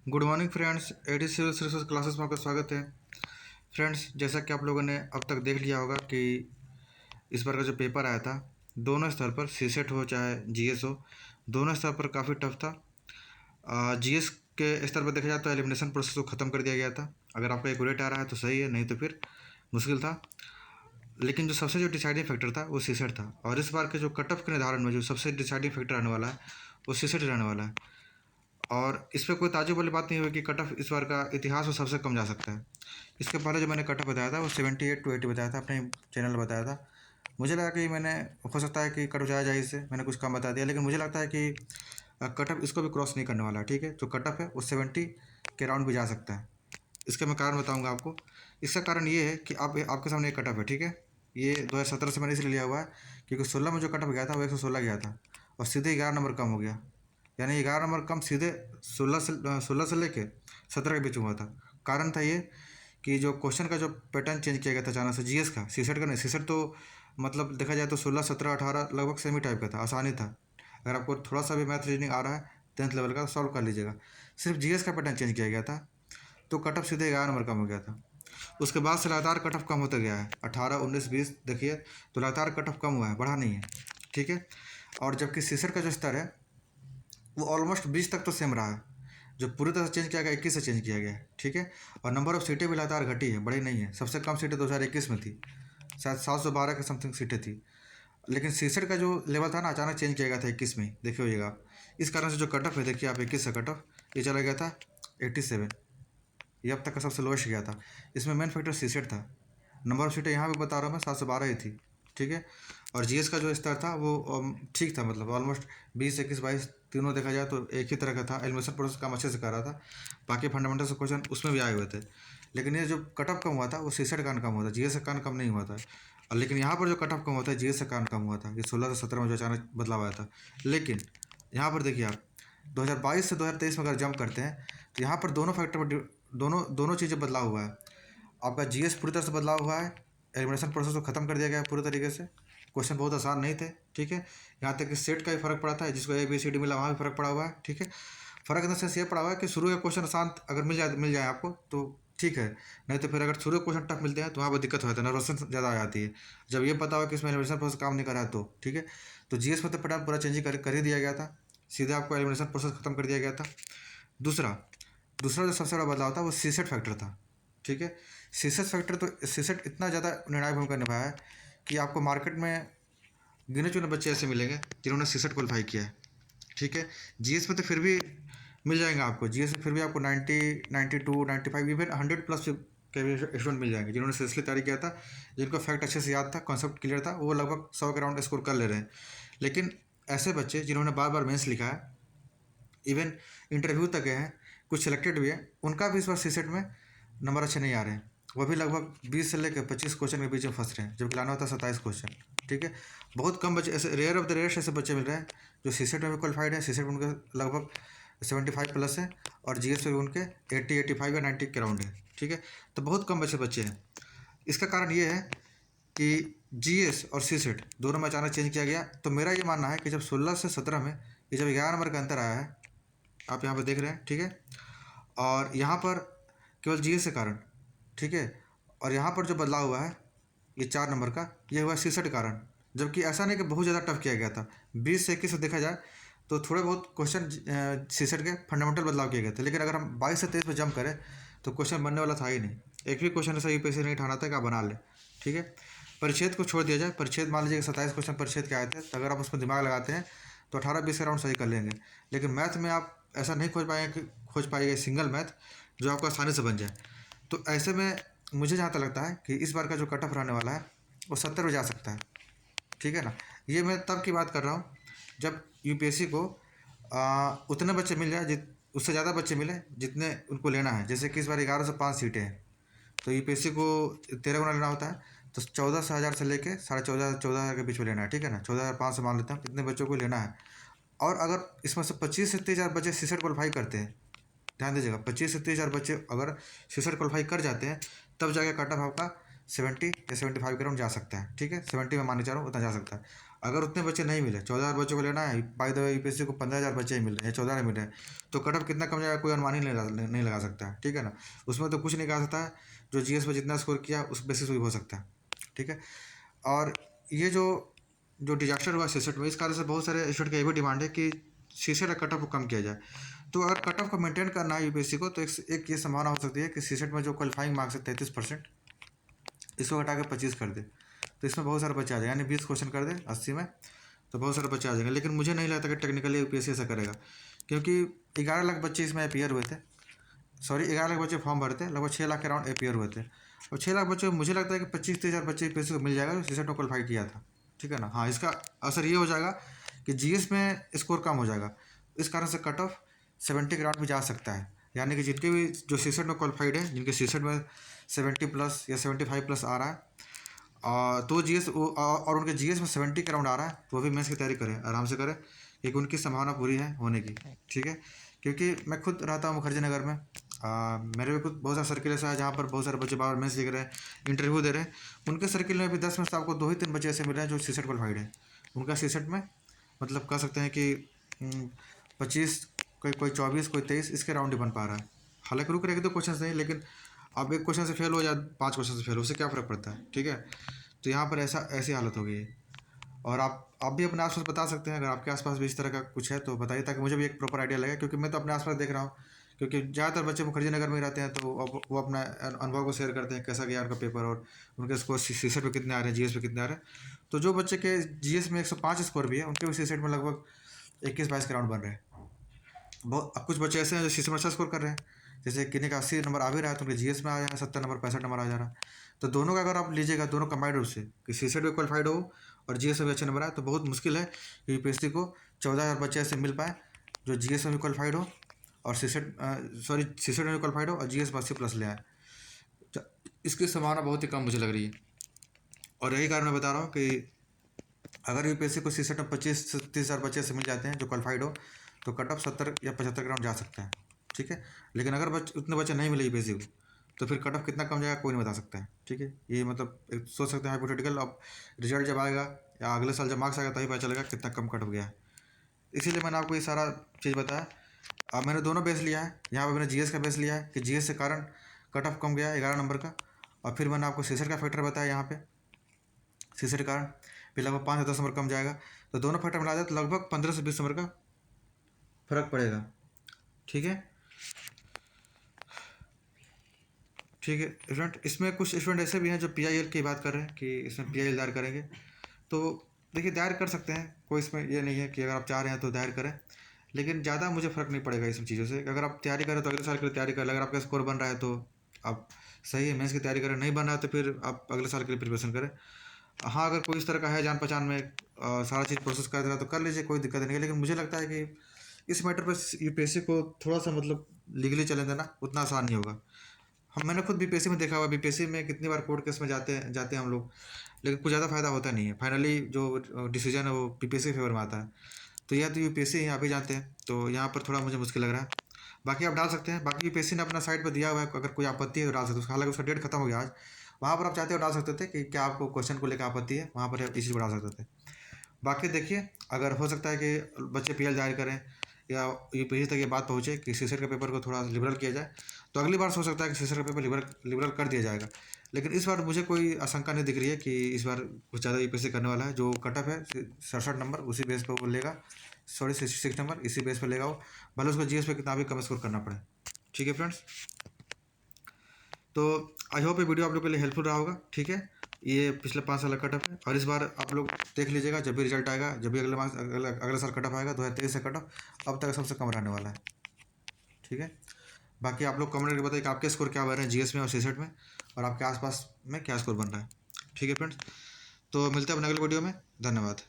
Good morning friends, AD civil services classes में आपका स्वागत है। फ्रेंड्स, जैसा कि आप लोगों ने अब तक देख लिया होगा कि इस बार का जो पेपर आया था, दोनों स्तर पर सीसेट हो चाहे जीएस हो, दोनों स्तर पर काफ़ी टफ था। जीएस के स्तर पर देखा जाए तो एलिमिनेशन प्रोसेस को ख़त्म कर दिया गया था। अगर आपका एक्यूरेट आ रहा है तो सही है, नहीं तो फिर मुश्किल था। लेकिन जो डिसाइडिंग फैक्टर था वो सीसेट था, और इस बार के जो कट ऑफ के निर्धारण में जो सबसे डिसाइडिंग फैक्टर आने वाला है वो सीसेट रहने वाला है। और इस पर कोई ताज्जुब वाली बात नहीं हुई कि कट ऑफ इस बार का इतिहास में सबसे कम जा सकता है। इसके पहले जो मैंने कट ऑफ बताया था वो 78 to 80 बताया था, अपने चैनल में बताया था। मुझे लगा कि मैंने हो सकता है कि कट ऑफ जाया जाए, इससे मैंने कुछ कम बता दिया, लेकिन मुझे लगता है कि कट ऑफ इसको भी क्रॉस नहीं करने वाला। ठीक है, जो कट ऑफ है वो 70 के राउंड भी जा सकता है। इसका मैं कारण बताऊंगा आपको। इसका कारण ये है कि आपके सामने एक कट ऑफ है। ठीक है, ये 2017 से मैंने इसलिए लिया हुआ है क्योंकि 16 में जो कट ऑफ गया था वो 116 गया था, और सीधे 11 नंबर कम हो गया। यानी 11 नंबर कम सीधे 16 से लेके 17 के बीच में हुआ था। कारण था ये कि जो क्वेश्चन का जो पैटर्न चेंज किया गया था अचानक से, जीएस का, सीसेट का नहीं। सीसेट तो मतलब देखा जाए तो 16, 17, 18 लगभग सेमी टाइप का था, आसानी था। अगर आपको थोड़ा सा भी मैथ रीजनिंग आ रहा है 10th लेवल का, सॉल्व कर लीजिएगा। सिर्फ जीएस का पैटर्न चेंज किया गया था, तो कट ऑफ सीधे 11 नंबर कम हो गया था। उसके बाद से लगातार कट ऑफ कम होता गया है, 18, 19, 20 देखिए, तो लगातार कट ऑफ कम हुआ है, बढ़ा नहीं है। ठीक है, और जबकि सीसेट का जो स्तर है वो ऑलमोस्ट 20 तक तो सेम रहा है। जो पूरी तरह से चेंज किया गया 21 से चेंज किया गया है। ठीक है, और नंबर ऑफ सीटें भी लगातार घटी है, बड़ी नहीं है। सबसे कम सीटें 2021 में थी, शायद 712 के समथिंग सीटें थी। लेकिन सीसेट का जो लेवल था ना, अचानक चेंज किया गया था 21 में, देखिए होइएगा आप। इस कारण से जो कट ऑफ है, देखिए आप, 21 से कट ऑफ ये चला गया था 87। ये अब तक का सबसे लोएस्ट गया था। इसमें मेन फैक्टर सीसेट था। नंबर ऑफ सीटें यहाँ पे बता रहा हूँ मैं, 712 ही थी। ठीक है, और जीएस का जो स्तर था वो ठीक था, मतलब ऑलमोस्ट 20, 21, 22 तीनों देखा जाए तो एक ही तरह का था। एलिमिनेशन प्रोसेस काम अच्छे से कर रहा था, बाकी फंडामेंटल से क्वेश्चन उसमें भी आए हुए थे। लेकिन ये जो कट ऑफ कम हुआ था वो सीसेट का कारण कम हुआ था, जीएस का कारण कम नहीं हुआ था। और लेकिन यहाँ पर जो कट ऑफ कम हुआ था जीएस का कारण कम हुआ था, ये 16 से 17 में जो अचानक बदलाव आया था। लेकिन यहाँ पर देखिए आप, 2022 से 2023 में अगर जंप करते हैं तो यहाँ पर दोनों फैक्टर पर दोनों चीज़ें बदलाव हुआ है। आपका जीएस पूरी तरह से बदलाव हुआ है, एलिमिनेशन प्रोसेस को ख़त्म कर दिया गया है पूरी तरीके से। क्वेश्चन बहुत आसान नहीं थे। ठीक है, यहाँ तक कि सेट का भी फर्क पड़ा था, जिसको ABCD मिला वहाँ भी फर्क पड़ा हुआ है। ठीक है, फर्क इन द सेंस ये पड़ा हुआ है कि शुरू के क्वेश्चन आसान अगर मिल जाए आपको तो ठीक है, नहीं तो फिर अगर शुरू के क्वेश्चन टफ मिलते हैं तो वहाँ पर दिक्कत हो जाती है, नर्वसनेस ज़्यादा आ जाती है। जब ये पता हो कि इसमें एलिमिनेशन प्रोसेस काम नहीं कर रहा है तो ठीक है। तो जीएस में तो पैटर्न पूरा चेंज कर ही दिया गया था, सीधे आपको एलिमिनेशन प्रोसेस खत्म कर दिया गया था। दूसरा दूसरा जो सबसे बड़ा बदलाव था वो सीसेट फैक्टर था। ठीक है, सीसेट इतना ज़्यादा निर्णायक भूमिका निभाया है कि आपको मार्केट में गिने चुने बच्चे ऐसे मिलेंगे जिन्होंने सीसेट क्वालिफाई किया है। ठीक है, जीएस में तो फिर भी मिल जाएंगे आपको, जीएस में फिर भी आपको 90, 92, 95, इवन 100+ के भी स्टूडेंट मिल जाएंगे जिन्होंने सीरियसली तैयारी किया था, जिनको फैक्ट अच्छे से याद था, कॉन्सेप्ट क्लियर था, वो लगभग 100 के राउंड स्कोर कर ले रहे हैं। लेकिन ऐसे बच्चे जिन्होंने बार बार मेंस लिखा है, इवन इंटरव्यू तक गए हैं, कुछ सिलेक्टेड भी है, उनका भी इस बार सीसेट में नंबर अच्छे नहीं आ रहे हैं। वो भी लगभग 20 से लेकर 25 क्वेश्चन के बीच में फंस रहे हैं, जबकि लाना होता है 27 क्वेश्चन। ठीक है, बहुत कम बच्चे ऐसे, रेयर ऑफ द रेयर्स ऐसे बच्चे मिल रहे हैं जो सीसेट में भी क्वालिफाइड है। सीसेट में उनके लगभग 75+ है, और जीएस में भी उनके 80, 85 या 90 के राउंड है। ठीक है, तो बहुत कम बच्चे हैं। इसका कारण ये है कि जीएस और सीसेट दोनों में अचानक चेंज किया गया। तो मेरा ये मानना है कि जब 16 से 17 में ये जब 11 नंबर का अंतर आया है, आप यहाँ पर देख रहे हैं। ठीक है, और यहाँ पर केवल जीएस के कारण। ठीक है, और यहाँ पर जो बदलाव हुआ है ये 4 नंबर का, ये हुआ सीसेट के कारण। जबकि ऐसा नहीं कि बहुत ज़्यादा टफ किया गया था, 20 से 21 से देखा जाए तो थोड़े बहुत क्वेश्चन सीसेट के फंडामेंटल बदलाव किए गए थे। लेकिन अगर हम 22 से 23 में जंप करें तो क्वेश्चन बनने वाला था ही नहीं। एक भी क्वेश्चन ऐसा यूपीएससी नहीं ठाना था कि आप बना लें। ठीक है, परिच्छेद को छोड़ दिया जाए, परिच्छेद मान लीजिए कि 27 क्वेश्चन परिच्छेद के आए थे, तो अगर आप उसमें दिमाग लगाते हैं तो 18-20 का राउंड सही कर लेंगे। लेकिन मैथ में आप ऐसा नहीं खोज पाएंगे सिंगल मैथ जो आपको आसानी से बन जाए। तो ऐसे में मुझे जहाँ तक लगता है कि इस बार का जो कट ऑफ रहने वाला है वो 70 में जा सकता है। ठीक है ना, ये मैं तब की बात कर रहा हूँ जब यूपीएससी को उतने बच्चे मिल जाए, उससे ज़्यादा बच्चे मिले जितने उनको लेना है। जैसे कि इस बार 11 से 5 सीटें हैं, तो यूपीएससी को 13 गुना लेना होता है, तो 14,000 से लेके 14,500 के बीच में लेना है। ठीक है ना, 14,500 मान लेता हूँ, इतने बच्चों को लेना है। और अगर इसमें से 25 से 30,000 बच्चे सीसेट क्वालिफाई करते हैं, ध्यान दीजिएगा, 25 से 30,000 बच्चे अगर सीसेट क्वालिफाई कर जाते हैं, तब जाके कट ऑफ आपका 70 या 75 के राउंड जा सकता है। ठीक है, 70 में मानने जा रहा हूँ उतना जा सकता है। अगर उतने बच्चे नहीं मिले, 14,000 बच्चों को लेना है, बाय द वे यूपीएससी को 15,000 बच्चे ही मिल रहे हैं या 14 मिल रहे हैं, तो कट ऑफ कितना कम जाएगा कोई अनुमान ही नहीं लगा सकता है, ठीक है ना। उसमें तो कुछ नहीं कहा सकता है, जो जीएस में जितना स्कोर किया उस बेसिस पे हो सकता है, ठीक है। और ये जो जो डिजास्टर हुआ सीसेट में, इस कारण से बहुत सारे स्टूडेंट की ये भी डिमांड है कि सीसेट का कट ऑफ को कम किया जाए। तो अगर कट ऑफ को मेंटेन करना है यूपीएससी को, तो एक ये संभावना हो सकती है कि सीसेट में जो क्वालिफाइंग मार्क्स है 33%, इसको घटा के 25 कर दे, तो इसमें बहुत सारे बच्चे आ जाएंगे, यानी 20 क्वेश्चन कर दे 80 में, तो बहुत सारे बच्चे आ जाएंगे। लेकिन मुझे नहीं लगता कि टेक्निकली यूपीएससी ऐसा करेगा, क्योंकि 11 लाख बच्चे इसमें अपियर हुए थे, सॉरी 11 लाख बच्चे फॉर्म भरते, लगभग 6 लाख के अराउंड अपियर हुए थे। और 6 लाख बच्चे, मुझे लगता है कि 25-30 हज़ार बच्चे यूपीएससी को मिल जाएगा जो सीसेट में क्वालिफाई किया था, ठीक है ना। हाँ, इसका असर ये हो जाएगा कि जीएस में स्कोर कम हो जाएगा, इस कारण से कट ऑफ 70 के अराउंड भी जा सकता है, यानी कि जिनके भी जो सीसेट में क्वालिफाइड है, जिनके सीसेट में 70+ या 75+ आ रहा है, तो जीएस और उनके जीएस में 70 के अराउंड आ रहा है, तो वो भी मेंस की तैयारी करें, आराम से करें, क्योंकि उनकी संभावना पूरी है होने की, ठीक है। क्योंकि मैं खुद रहता हूँ मुखर्जी नगर में, मेरे भी कुछ बहुत सारे सर्किल ऐसा है जहाँ पर बहुत सारे बच्चे बार मेंस लिख रहे हैं, इंटरव्यू दे रहे हैं। उनके सर्किल में भी 10 में से आपको 2 ही 3 बच्चे ऐसे मिल रहे हैं जो सीसेट क्वालिफाइड है। उनका सीसेट में मतलब कह सकते हैं कि 25, कोई 24, कोई 23, इसके राउंड ही बन पा रहा है। हालांकि रुक रहे 2 क्वेश्चन नहीं, लेकिन अब 1 क्वेश्चन से फेल हो या 5 क्वेश्चन से फेल हो, उससे क्या फ़र्क पड़ता है, ठीक है। तो यहाँ पर ऐसी हालत हो गई है। और आप भी अपने आसपास बता सकते हैं, अगर आपके आसपास भी इस तरह का कुछ है तो बताइए, ताकि मुझे भी एक प्रॉपर आइडिया लगे, क्योंकि मैं तो अपने आसपास देख रहा हूँ, क्योंकि ज़्यादातर बच्चे मुखर्जी नगर में ही रहते हैं, तो वो अपना अनुभव को शेयर करते हैं कैसा गया उनका पेपर, और उनके स्कोर सीसेट पे कितने आ रहे हैं, जीएस पे कितने आ रहे हैं। तो जो बच्चे के जीएस में 105 स्कोर भी है, उनके भी सीसेट में लगभग 21-22 के राउंड बन रहे हैं। अब कुछ बच्चे ऐसे हैं जो सीसेट में अच्छा स्कोर कर रहे हैं, जैसे किन्हीं का 80 नंबर आ भी रहा है तो उनके जीएस में आ जा रहा है 70 नंबर, 65 नंबर आ जा रहा है। तो दोनों का अगर आप लीजिएगा, दोनों कंबाइंड रूप से, कि सीसेट भी क्वालिफाइड हो और जीएस में भी अच्छे नंबर आए, तो बहुत मुश्किल है कि यूपीएससी को 14,000 बच्चे ऐसे मिल पाए जो जीएस में भी क्वालिफाइड हो और सीसेट में भी क्वालिफाइड हो और जीएस में 80+ ले आए। तो इसकी संभावना बहुत ही कम मुझे लग रही है। और यही कारण मैं बता रहा हूँ कि अगर यूपीएससी को सीसेट में 25-30 हज़ार बच्चे ऐसे मिल जाते हैं जो क्वालिफाइड हो, तो कट ऑफ 70 या 75 के राउंड जा सकता है, ठीक है। लेकिन अगर उतने बच्चे नहीं मिले यूपीएससी को, तो फिर कट ऑफ कितना कम जाएगा कोई नहीं बता सकता है, ठीक है। ये मतलब एक सोच सकते हैं हाइपोथेटिकल। अब रिजल्ट जब आएगा या अगले साल जब मार्क्स आएगा तभी पता चलेगा कितना कम कट ऑफ गया है। इसीलिए मैंने आपको ये सारा चीज़ बताया। अब मैंने दोनों बेस लिया है, यहाँ पर मैंने जीएस का बेस लिया है कि जीएस के कारण कट ऑफ कम गया 11 नंबर का, और फिर मैंने आपको सीसेट का फैक्टर बताया यहाँ पे, सीसेट के कारण फिर लगभग 5 से 10 नंबर कम जाएगा। तो दोनों फैक्टर मिला जाए तो लगभग 15 से 20 नंबर का फर्क पड़ेगा, ठीक है। ठीक है स्टूडेंट, इसमें कुछ स्टूडेंट ऐसे भी हैं जो पीआईएल की बात कर रहे हैं कि इसमें पीआईएल दायर करेंगे, तो देखिए दायर कर सकते हैं, कोई इसमें ये नहीं है कि अगर आप चाह रहे हैं तो दायर करें, लेकिन ज़्यादा मुझे फ़र्क नहीं पड़ेगा इन सब चीज़ों से। अगर आप तैयारी करें तो अगले साल के लिए तैयारी करें, अगर आपका स्कोर बन रहा है तो आप सही है मेंस की तैयारी करें, नहीं बन रहा है तो फिर आप अगले साल के लिए प्रिपरेशन करें। हाँ, अगर कोई इस तरह का है जान पहचान में सारा चीज़ प्रोसेस कर दे रहा तो कर लीजिए, कोई दिक्कत नहीं है। लेकिन मुझे लगता है कि इस मैटर पर यूपीएससी को थोड़ा सा मतलब लीगली चले देना उतना आसान नहीं होगा। मैंने खुद बीपीएससी में देखा हुआ, बीपीएससी में कितनी बार कोर्ट केस में जाते हैं हम लोग, लेकिन कुछ ज़्यादा फायदा होता नहीं है। फाइनली जो डिसीजन है वो बीपीएससी के फेवर में आता है। तो यह तो यूपीएससी यहाँ भी जानते हैं, तो यहाँ पर थोड़ा मुझे मुश्किल लग रहा है। बाकी आप डाल सकते हैं, बाकी यूपीएससी ने अपना साइट पर दिया हुआ है, अगर कोई आपत्ति है तो डाल सकते हैं। हालांकि उसका डेट खत्म हो गया आज, वहाँ पर आप चाहते हो डाल सकते थे कि क्या आपको क्वेश्चन को लेकर आपत्ति है, वहाँ पर आप इस चीज़ को डाल सकते थे। बाकी देखिए, अगर हो सकता है कि बच्चे पीएल जारी करें या यूपीएससी तक ये बात पहुँचे कि सीसेट के पेपर को थोड़ा लिबरल किया जाए, तो अगली बार सोच सकता है कि सीसेट का पेपर लिबरल कर दिया जाएगा। लेकिन इस बार मुझे कोई आशंका नहीं दिख रही है कि इस बार कुछ ज़्यादा यूपीएससी करने वाला है। जो कट ऑफ है 67 नंबर, उसी बेस पर वो लेगा, सॉरी 66 नंबर, इसी बेस पर लेगा वो, भले उसको जीएस पे कितना भी कम स्कोर करना पड़े, ठीक है फ्रेंड्स। तो आई होप ये वीडियो आप लोग के लिए हेल्पफुल रहा होगा, ठीक है। ये पिछले 5 साल का कट ऑफ है, और इस बार आप लोग देख लीजिएगा जब भी रिजल्ट आएगा, जब भी अगले साल कट ऑफ आएगा 2023 से कट ऑफ अब तक सबसे कम रहने वाला है, ठीक है। बाकी आप लोग कमेंट करके बताइए कि आपके स्कोर क्या बन रहे हैं जीएस में और सीसेट में, और आपके आसपास में क्या स्कोर बन रहा है, ठीक है फ्रेंड्स। तो मिलते हैं अपने अगले वीडियो में, धन्यवाद।